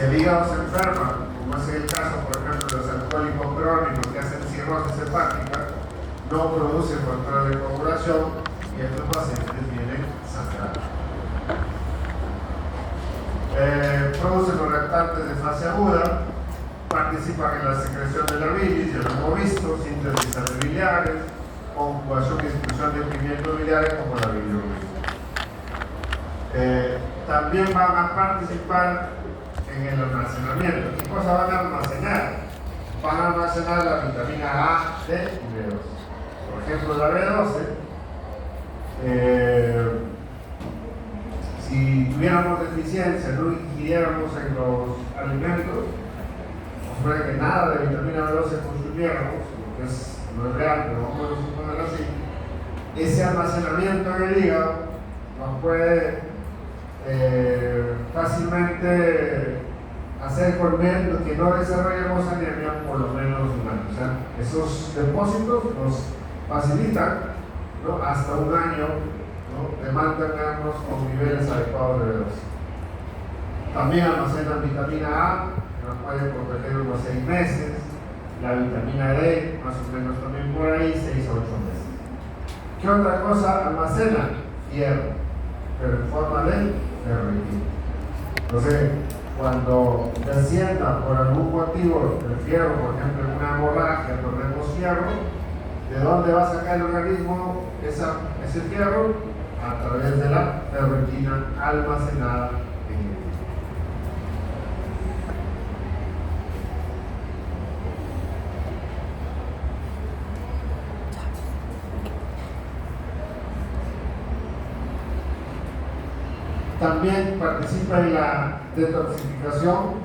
el hígado se enferma, como es el caso, por ejemplo, de los alcohólicos crónicos que hacen cirrosis hepática, no producen control de coagulación y estos pacientes vienen sangrados. Producen los reactantes de fase aguda, participan en la secreción de la bilis, ya lo hemos visto, síntesis biliares, conjugación y expulsión de pigmentos biliares como la bilirrubina. También van a participar en el almacenamiento. ¿Qué cosa van a almacenar? Van a almacenar la vitamina A, D y B12. Por ejemplo, la B12, si tuviéramos deficiencia, no ingiriéramos en los alimentos, nos puede que nada de vitamina B12 consumiéramos, lo que no es real, pero vamos a suponer así. Ese almacenamiento en el hígado nos puede fácilmente hacer volver lo que no desarrollamos anemia por lo menos un año. O sea, esos depósitos nos facilitan, ¿no?, hasta un año, ¿no?, de mantenernos con niveles adecuados de B12. También almacenan vitamina A, que nos puede proteger unos 6 meses, la vitamina D, más o menos también por ahí, 6 a 8 meses. ¿Qué otra cosa almacena? Hierro, pero en forma de ferritina. Entonces, cuando descienda por algún motivo el fierro, por ejemplo en una hemorragia, perdemos hierro, ¿de dónde va a sacar el organismo ese fierro? A través de la ferritina almacenada en el hígado. También participa en la detoxificación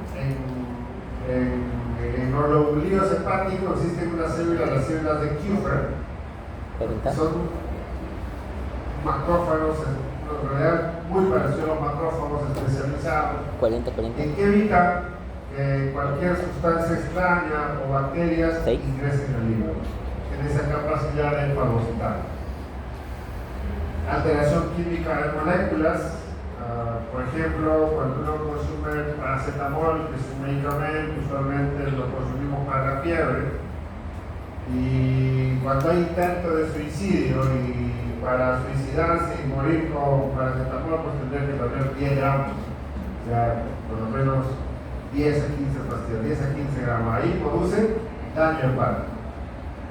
en los lobulillos hepáticos. Existen unas células, las células de Kupffer, que son macrófagos, en realidad muy parecidos a los macrófagos especializados, en que evitan que cualquier sustancia extraña o bacterias ingresen al hígado. Tienen esa capacidad de fagocitar. Alteración química de moléculas. Por ejemplo, cuando uno consume paracetamol, que es un medicamento, usualmente lo consumimos para la fiebre, y cuando hay intento de suicidio y para suicidarse y morir con paracetamol, pues tendría que tener 10 gramos, o sea, por lo menos 10 a 15 pastillas, 10 a 15 gramos, ahí produce daño hepático.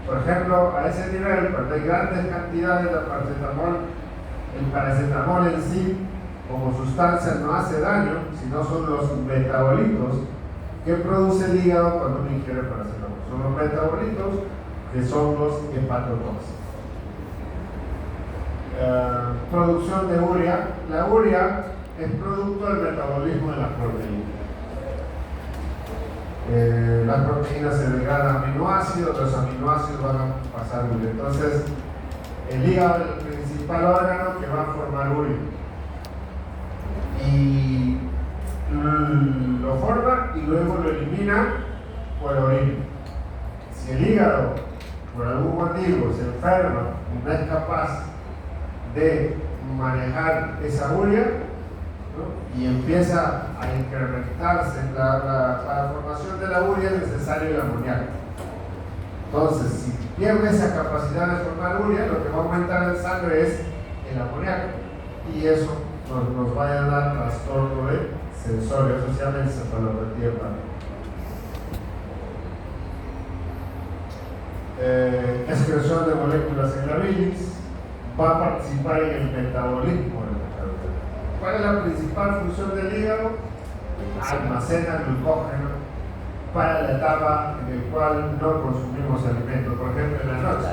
Por ejemplo, a ese nivel, cuando hay grandes cantidades de paracetamol, el paracetamol en sí, como sustancia, no hace daño, sino son los metabolitos que produce el hígado cuando uno ingiere paracetamol. Son los metabolitos que son los hepatotóxicos. Producción de urea. La urea es producto del metabolismo de las proteínas. Las proteínas se degradan a aminoácidos, los aminoácidos van a pasar urea. Entonces, el hígado es el principal órgano que va a formar urea. Y lo forma y luego lo elimina por orina. Si el hígado por algún motivo se enferma y no es capaz de manejar esa urea, ¿no?, y empieza a incrementarse la formación de la urea, es necesario el amoníaco. Entonces, si pierde esa capacidad de formar urea, lo que va a aumentar en sangre es el amoníaco, y eso nos vaya a dar trastorno de sensorio, eso se llama encefalopatía hepática. Excreción de moléculas en la bilis, va a participar en el metabolismo del carbohidrato. ¿Cuál es la principal función del hígado? Almacena glucógeno para la etapa en la cual no consumimos alimentos, por ejemplo en la noche.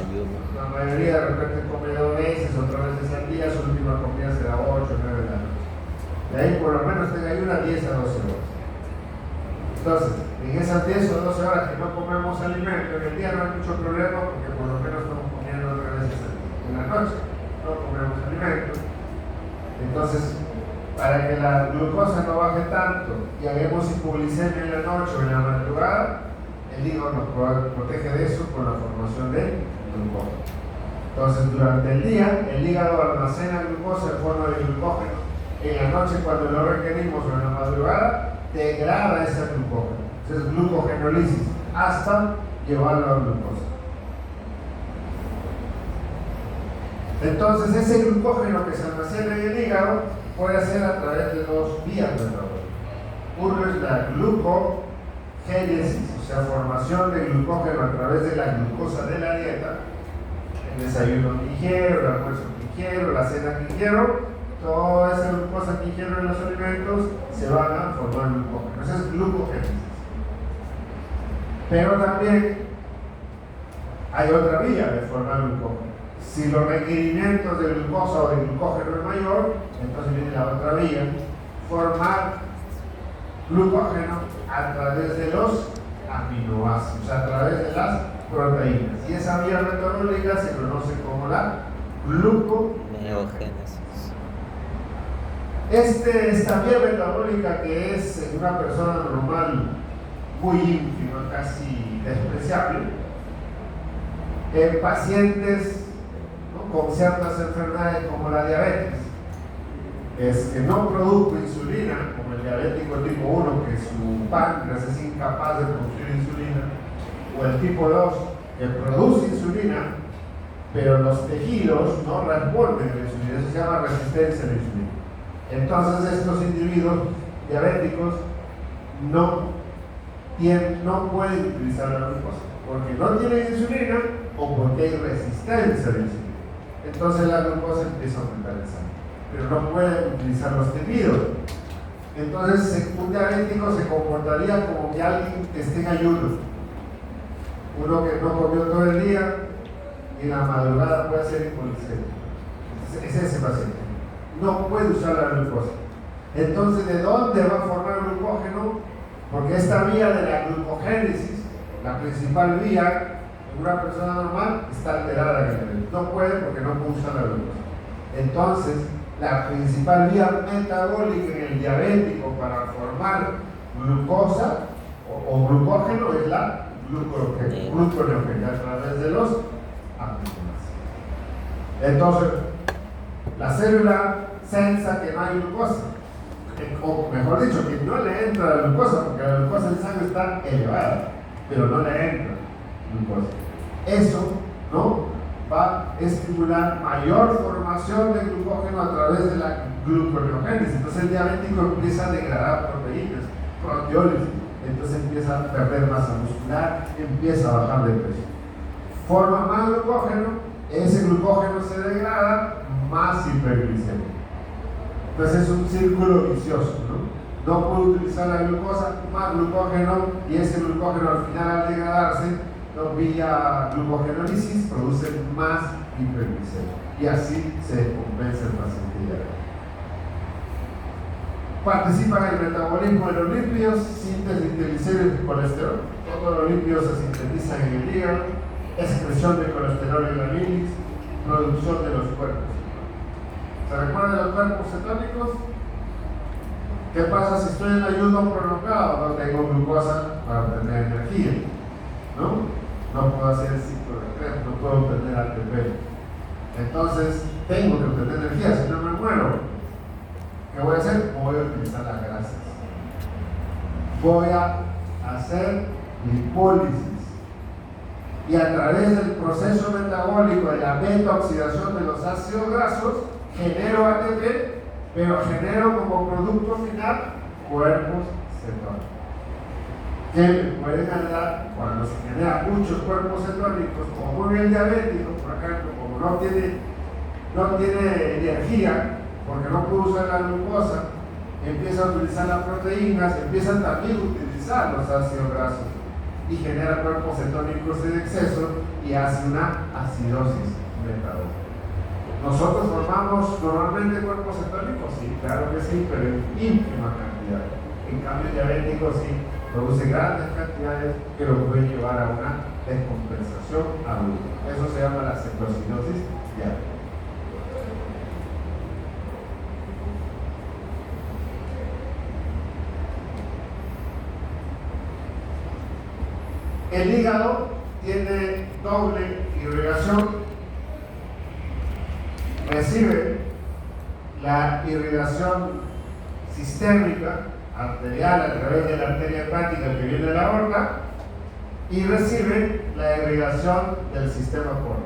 La mayoría de repente come 2 veces o 3 veces al día, su última comida será 8 o 9 de la noche. De ahí por lo menos tenga ayuno 10 a 12 horas. Entonces, en esas 10 o 12 horas que no comemos alimento, en el día no hay mucho problema porque por lo menos estamos comiendo 3 veces al día. En la noche no comemos alimento. Entonces, para que la glucosa no baje tanto y hagamos hipoglicemia en la noche o en la madrugada, el hígado nos protege de eso con la formación de glucosa. Entonces, durante el día, el hígado almacena glucosa en forma de glucógeno. En la noche, cuando lo requerimos o en la madrugada, degrada ese glucógeno. Entonces, glucogenólisis hasta llevarlo a glucosa. Entonces, ese glucógeno que se almacena en el hígado puede ser a través de dos vías metabólicas. Uno es la glucogénesis, o sea, formación de glucógeno a través de la glucosa de la dieta. El desayuno que ingiero, el almuerzo que ingiero, la cena que ingiero, toda esa glucosa que ingiero en los alimentos se van a formar glucógeno. Esa es glucogénesis. Pero también hay otra vía de formar glucógeno. Si los requerimientos de glucosa o de glucógeno es mayor, entonces viene la otra vía, formar glucógeno a través de los aminoácidos, a través de las proteínas. Y esa vía metabólica se conoce como la gluconeogénesis. Esta vía metabólica, que es en una persona normal muy ínfima, casi despreciable, en pacientes con ciertas enfermedades como la diabetes, es que no produce insulina, como el diabético tipo 1, que su páncreas es incapaz de producir insulina, o el tipo 2, que produce insulina, pero los tejidos no responden a la insulina. Eso se llama resistencia a la insulina. Entonces, estos individuos diabéticos no pueden utilizar la glucosa, porque no tienen insulina o porque hay resistencia a la insulina. Entonces la glucosa empieza a aumentar en sangre, pero no pueden utilizar los tejidos. Entonces un diabético se comportaría como que alguien que esté en ayuno, uno que no comió todo el día y en la madrugada puede ser hipoglicémico. Es ese paciente, no puede usar la glucosa. Entonces, ¿de dónde va a formar glucógeno? Porque esta vía de la glucogénesis, la principal vía en una persona normal, está alterada en el cerebro. No puede porque no puede usar la glucosa. Entonces, la principal vía metabólica en el diabético para formar glucosa o glucógeno es la gluconeogénesis a través de los aminoácidos. Entonces, la célula sensa que no hay glucosa, o mejor dicho, que no le entra la glucosa, porque la glucosa en sangre está elevada, pero no le entra glucosa. Eso, ¿no?, va a estimular mayor formación de glucógeno a través de la gluconeogénesis. Entonces el diabético empieza a degradar proteínas, proteólisis, entonces empieza a perder masa muscular, empieza a bajar de peso. Forma más glucógeno, ese glucógeno se degrada, más hiperglicemia. Entonces es un círculo vicioso, ¿no? No puede utilizar la glucosa, más glucógeno, y ese glucógeno al final, al degradarse, vía glucogenólisis, produce más hiperglicemia, y así se descompensa el paciente diabético. Participan en el metabolismo de los lípidos, síntesis de glicéridos y colesterol. Todos los lípidos se sintetizan en el hígado, excreción de colesterol en la bilis, producción de los cuerpos. ¿Se recuerdan de los cuerpos cetónicos? ¿Qué pasa si estoy en ayuno prolongado? No tengo glucosa para obtener energía, no puedo hacer el ciclo de Krebs, no puedo obtener ATP. Entonces tengo que obtener energía, si no me muero. ¿Qué voy a hacer? Voy a utilizar las grasas. Voy a hacer lipólisis. Y a través del proceso metabólico de la beta-oxidación de los ácidos grasos, genero ATP, pero genero como producto final cuerpos cetónicos. Que me pueden ayudar cuando se generan muchos cuerpos cetónicos, como en el diabético, por ejemplo, como no tiene energía, porque no puede usar la glucosa, empieza a utilizar las proteínas, empiezan también a utilizar los ácidos grasos y genera cuerpos cetónicos en exceso y hace una acidosis metabólica. ¿Nosotros formamos normalmente cuerpos cetónicos? Sí, claro que sí, pero en ínfima cantidad. En cambio, el diabético sí produce grandes cantidades que lo pueden llevar a una descompensación aguda. Eso se llama la cetosinosis diabética. El hígado tiene doble irrigación, recibe la irrigación sistémica arterial a través de la arteria hepática que viene de la aorta y recibe la irrigación del sistema porta.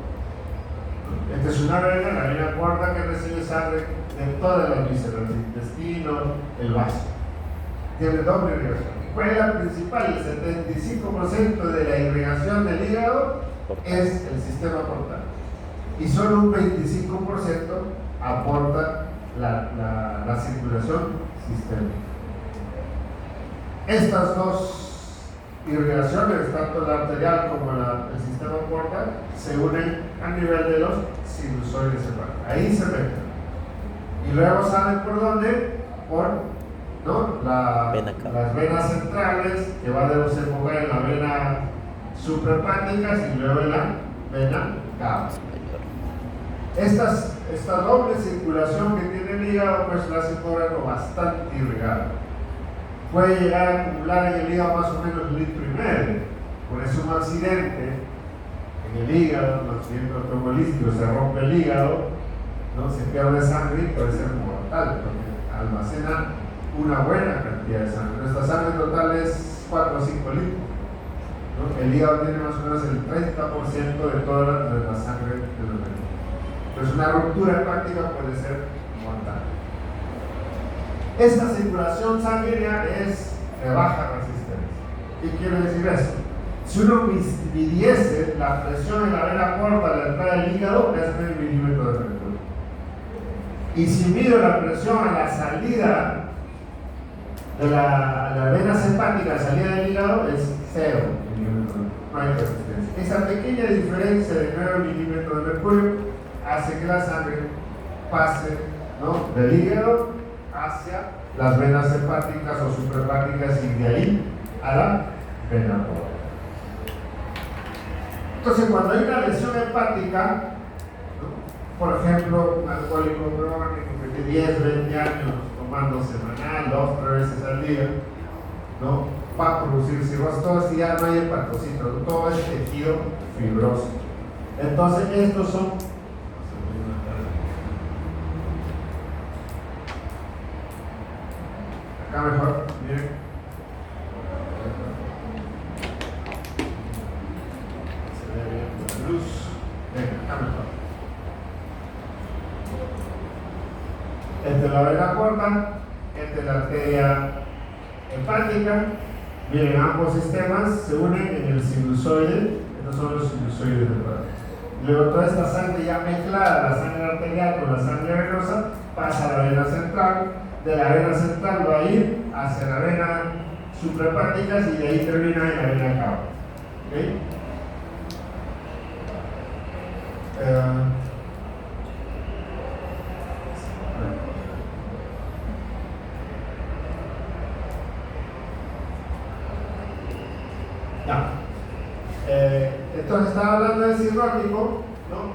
Esta es una vena, la vena porta, que recibe sangre de todas las vísceras, el intestino, el vaso. Tiene doble irrigación. ¿Cuál es la principal? El 75% de la irrigación del hígado es el sistema portal. Y solo un 25% aporta la circulación sistémica. Estas dos irrigaciones, tanto la arterial como el sistema portal, se unen a nivel de los sinusoides hepáticos. Ahí se meten. Y luego salen por dónde? Por las venas centrales, que va a desembocar en la vena suprahepática y luego en la vena cava. Esta doble circulación que tiene el hígado, pues la hace un órgano bastante irrigado. Puede llegar a acumular en el hígado más o menos 1,5 litros. Por eso un accidente en el hígado, un accidente automovilístico, se rompe el hígado, ¿no? Se pierde sangre y puede ser mortal, porque almacena una buena cantidad de sangre. Nuestra sangre total es 4 o 5 litros, ¿no? El hígado tiene más o menos el 30% de toda la sangre de los organismos. Entonces una ruptura hepática puede ser mortal. Esta circulación sanguínea es de baja resistencia. ¿Qué quiere decir eso? Si uno midiese la presión en la vena porta de la entrada del hígado, es 9 milímetros de mercurio. Y si mido la presión a la salida de la vena hepática, la salida del hígado, es 0 milímetros. No hay resistencia. Esa pequeña diferencia de 9 milímetros de mercurio hace que la sangre pase, ¿no?, del hígado hacia las venas hepáticas o suprahepáticas y de ahí a la vena porta. Entonces, cuando hay una lesión hepática, ¿no?, por ejemplo, un alcohólico crónico que tiene 10, 20 años tomando semanal, 2, 3 veces al día, ¿no?, va a producir cirrosis. Todo esto ya no hay hepatocitos, todo es tejido fibroso. Entonces, estos son acá mejor, miren. Se ve bien con la luz. Venga, acá mejor. Esta es la vena porta, esta es la arteria hepática. Miren, ambos sistemas se unen en el sinusoide. Estos son los sinusoides hepáticos. Luego toda esta sangre ya mezclada, la sangre arterial con la sangre venosa, pasa a la vena central. De la vena central va a ir hacia la vena suprahepática y de ahí termina en la vena cava. ¿Okay? Entonces estaba hablando del cirrótico, ¿no?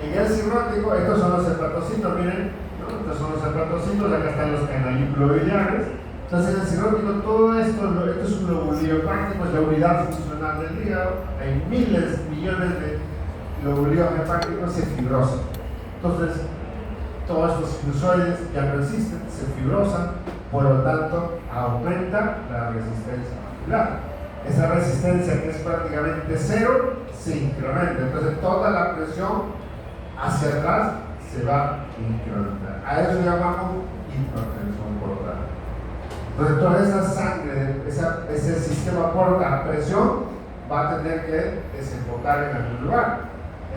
En el cirrótico, estos son los hepatocitos, miren, ¿no? Estos son los hepatocitos, acá están los canalículo-biliares. Entonces en el cirrótico todo esto es un lobulillo hepático, es la unidad funcional del hígado. Hay miles, millones de lobulillos hepáticos y se fibrosan. Entonces todos estos sinusoides ya no existen, se fibrosan, por lo tanto aumenta la resistencia vascular. Esa resistencia, que es prácticamente 0, se incrementa. Entonces toda la presión hacia atrás se va a incrementar. A eso llamamos hipertensión portal. Entonces toda esa sangre, ese sistema porta a presión va a tener que desembocar en algún lugar.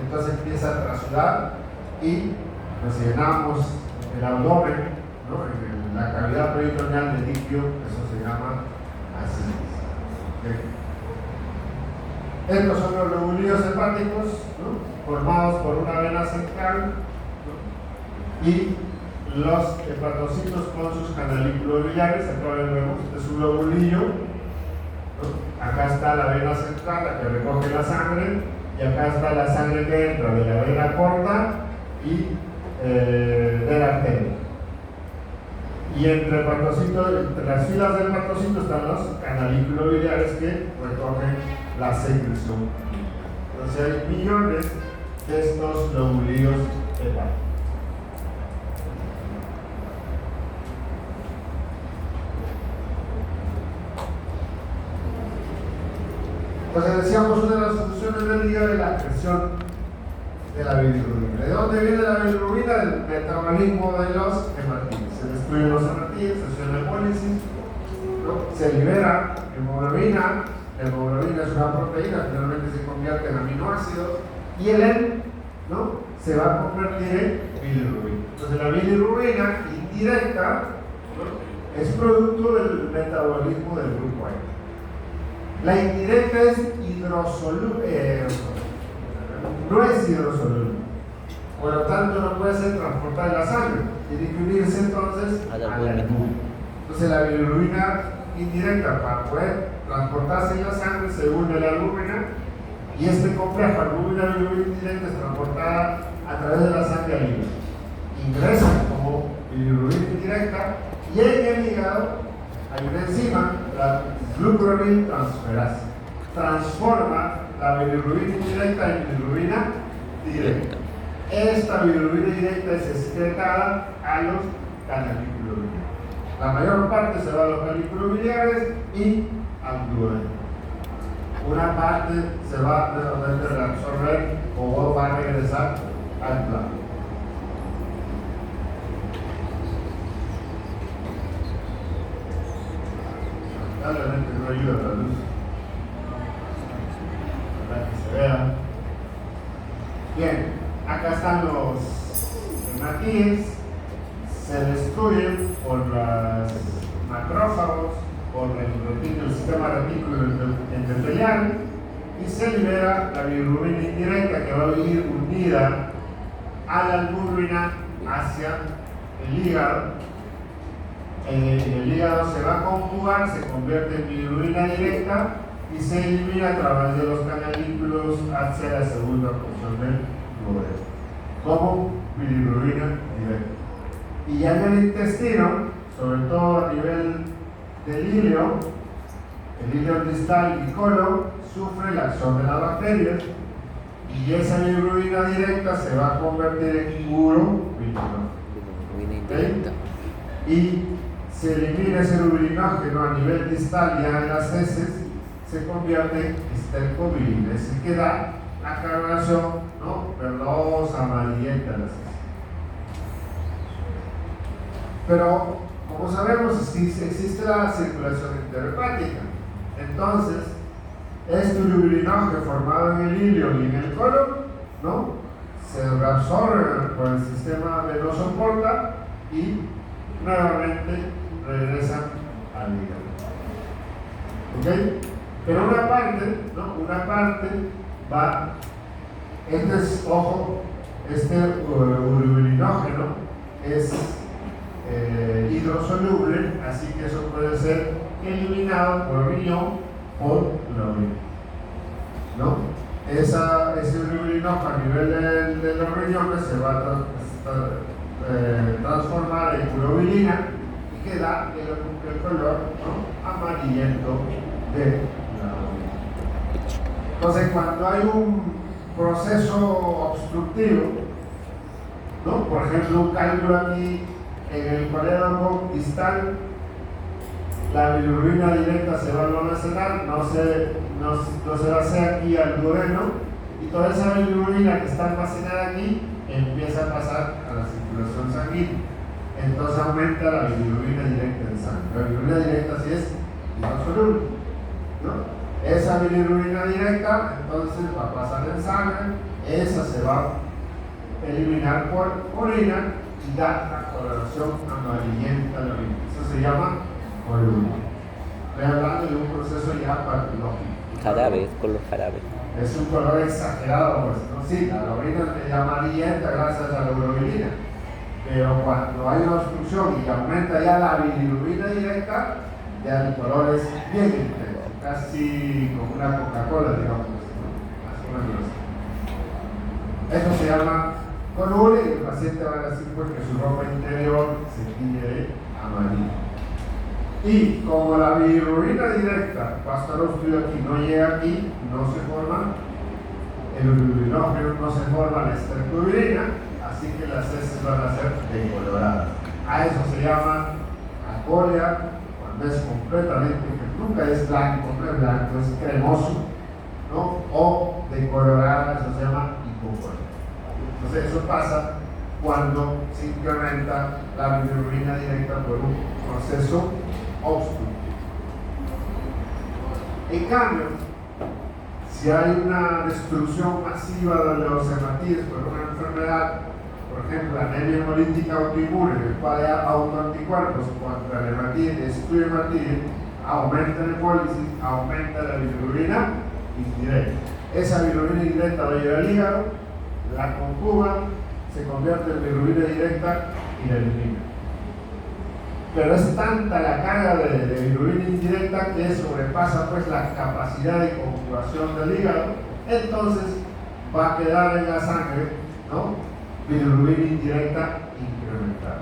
Entonces empieza a trasudar y nos llenamos el abdomen, ¿no?, en la cavidad peritoneal de líquido. Eso se llama ascitis. Estos son los lobulillos hepáticos, ¿no?, formados por una vena central, ¿no?, y los hepatocitos con sus canalículos biliares. Acá vemos, este es un lobulillo, ¿no? Acá está la vena central, la que recoge la sangre, y acá está la sangre que entra de la vena corta y de la arteria. Y entre las filas del hepatocito están los canalículos biliares que recogen la secreción. Entonces hay millones de estos lobulillos hepáticos. Entonces decíamos, una de las soluciones del hígado es la presión de la bilirrubina. ¿De dónde viene la bilirrubina? Del metabolismo de los hematíes. Se destruyen los hematíes, se hace una hemólisis, ¿no? Se libera hemoglobina. La hemoglobina es una proteína, finalmente se convierte en aminoácidos, y el hemo, ¿no?, se va a convertir en bilirrubina. Entonces la bilirrubina indirecta, ¿no?, es producto del metabolismo del grupo A. La indirecta es hidrosoluble, no es hidrosoluble, por lo tanto no puede ser transportada en la sangre, tiene que unirse entonces a la albúmina. Entonces la bilirrubina indirecta, para poder transportarse en la sangre, se une a la albúmina, y este complejo albúmina-bilirrubina indirecta es transportada a través de la sangre al hígado. Ingresa como bilirrubina indirecta, y en el hígado hay una enzima, la glucuroniltransferasa, transforma la bilirrubina indirecta en bilirrubina directa. Esta bilirrubina directa es excretada a los canalículos biliares. La mayor parte se va a los canalículos biliares y al duodeno. Una parte se va a reabsorber o va a regresar al plano. Lamentablemente no ayuda la luz para que se vea. Bien, acá están los hematíes, se destruyen por los macrófagos, por el sistema retículo endotelial, y se libera la bilirrubina indirecta, que va a ir unida a la albúmina hacia el hígado. El hígado se va a conjugar, se convierte en bilirrubina directa y se elimina a través de los canalículos hacia la segunda porción del duodeno como bilirrubina directa. Y ya en el intestino, sobre todo a nivel del ilio, el ilio distal y colon sufre la acción de las bacterias, y esa bilirrubina directa se va a convertir en urobilinógeno. ¿Okay? Y se elimina ese urobilinógeno a nivel distal, ya en las heces se convierte en estercobilina. Se queda la coloración, ¿no?, verdosa, amarillenta las heces. Pero, como sabemos, existe la circulación interhepática. Entonces, este urobilinógeno formado en el ilio y en el colon, ¿no?, se reabsorbe por el sistema venoso porta y nuevamente regresan al hígado. ¿Ok? Pero una parte, ¿no?, una parte va, este urobilinógeno es hidrosoluble, así que eso puede ser eliminado por riñón o la orina, ¿no? Ese urobilinógeno a nivel de los riñones se va a transformar en urobilina y queda el color, ¿no?, amarillento de la orina. Entonces, cuando hay un proceso obstructivo, ¿no?, por ejemplo, un cálculo aquí en el colédomo distal, la bilirrubina directa se va a almacenar, no se va a hacer aquí al duodeno, y toda esa bilirrubina que está almacenada aquí empieza a pasar a la circulación sanguínea. Entonces aumenta la bilirrubina directa en sangre. La bilirrubina directa sí es hidrosoluble, ¿no? Esa bilirrubina directa entonces va a pasar en sangre, esa se va a eliminar por orina y da la coloración amarillenta de la orina. Eso se llama columna. Estoy hablando de un proceso ya patológico. Jarabe, color jarabe. Es un color exagerado, pues, ¿no? Sí, la orina es amarillenta gracias a la urobilina, pero cuando hay una obstrucción y aumenta ya la bilirrubina directa, ya el color es bien intenso, casi como una Coca-Cola, digamos, ¿no?, más o menos. Eso se llama color, y el paciente va a decir pues que su ropa interior se tiñe de amarillo. Y como la bilirrubina directa va a estar obstruida aquí, no llega aquí, no se forma el urobilinógeno, no se forma la estercobilina, así que las heces van a ser decoloradas. A eso se llama acolia, cuando es completamente, que nunca es blanco, no es blanco, es cremoso, ¿no? O decolorada, eso se llama hipocolia. Entonces eso pasa cuando se incrementa la bilirrubina directa por un proceso obstructivo. En cambio, si hay una destrucción masiva de los hematíes por una enfermedad, por ejemplo, anemia hemolítica autoinmune, en el cual hay autoanticuerpos contra el hematíes, destruye el hematíes, aumenta la hemólisis, aumenta la bilirrubina indirecta. Esa bilirrubina indirecta va a llegar al hígado, la conjuga, se convierte en bilirrubina directa y la elimina. Pero es tanta la carga de bilirrubina indirecta que sobrepasa pues la capacidad de conjugación del hígado, entonces va a quedar en la sangre, ¿no?, bilirrubina indirecta incrementada.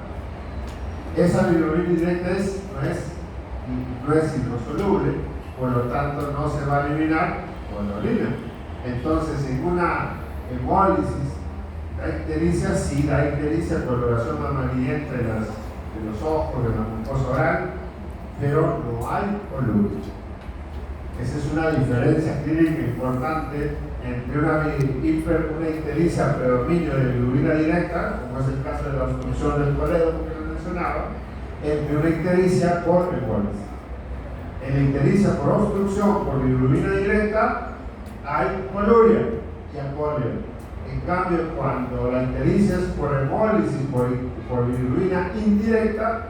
Esa bilirrubina indirecta no es hidrosoluble, por lo tanto no se va a eliminar con la orina. Entonces, en una hemólisis, da ictericia, sí da ictericia, coloración amarillenta de los ojos, de la mucosa oral, pero no hay colurio. Esa es una diferencia clínica importante entre una ictericia predominio de bilirrubina directa, como es el caso de la obstrucción del coledo que les mencionaba, entre una ictericia por hemólisis. En la ictericia por obstrucción por bilirrubina directa hay coluria y apolia. En cambio, cuando la ictericia es por hemólisis, por bilirrubina indirecta,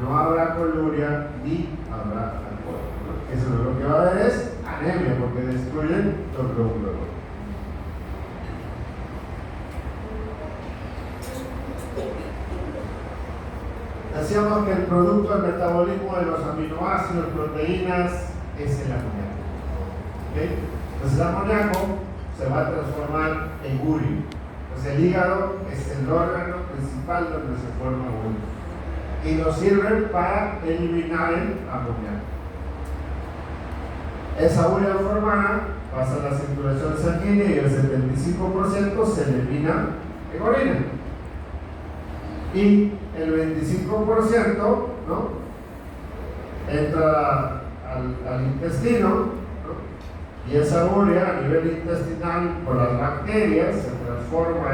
no habrá coluria ni habrá alcohol. Eso lo que va a haber es anemia, porque destruyen los glóbulos rojos. Decíamos que el producto del metabolismo de los aminoácidos, proteínas, es el amoníaco. ¿Okay? Entonces el amoníaco se va a transformar en urea. Entonces el hígado es el órgano principal donde se forma urea. Y nos sirve para eliminar el amoníaco. Esa urea formada pasa a la circulación sanguínea y el 75% se elimina en orina. Y el 25%, ¿no?, entra al intestino, ¿no?, y esa urea a nivel intestinal por las bacterias se transforma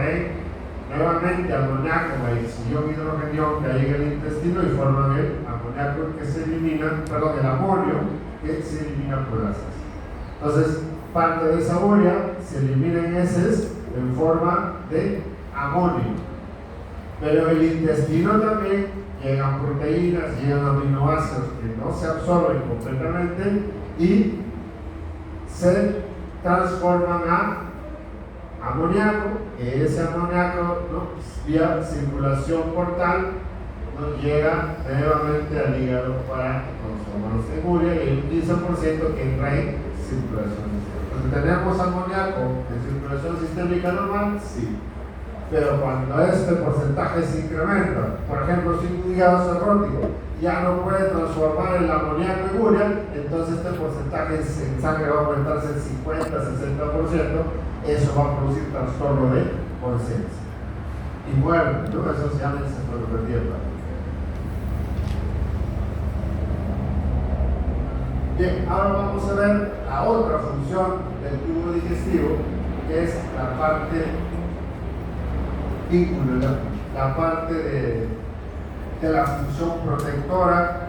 nuevamente amoníaco, vaicillón, hidrogenión que hay en el intestino y forman el amoníaco que se elimina, perdón, el amonio que se elimina por las heces. Entonces, parte de esa urea se elimina en heces en forma de amonio. Pero en el intestino también llegan proteínas, llegan aminoácidos que no se absorben completamente y se transforman a amoníaco, que ese amoníaco, ¿no?, vía circulación portal nos llega nuevamente al hígado para transformarse en urea, y el 15% que entra en circulación sistémica. Entonces, ¿tenemos amoníaco en circulación sistémica normal? Sí. Pero cuando este porcentaje se incrementa, por ejemplo, si un hígado cirrótico ya no puede transformar el amoníaco en urea, entonces este porcentaje en sangre va a aumentarse en 50-60%, eso va a producir trastorno de conciencia. Y muerte, ¿no? Eso se llama encefalopatía hepática. Bien, ahora vamos a ver la otra función del tubo digestivo, que es la parte vínculo, la parte de la función protectora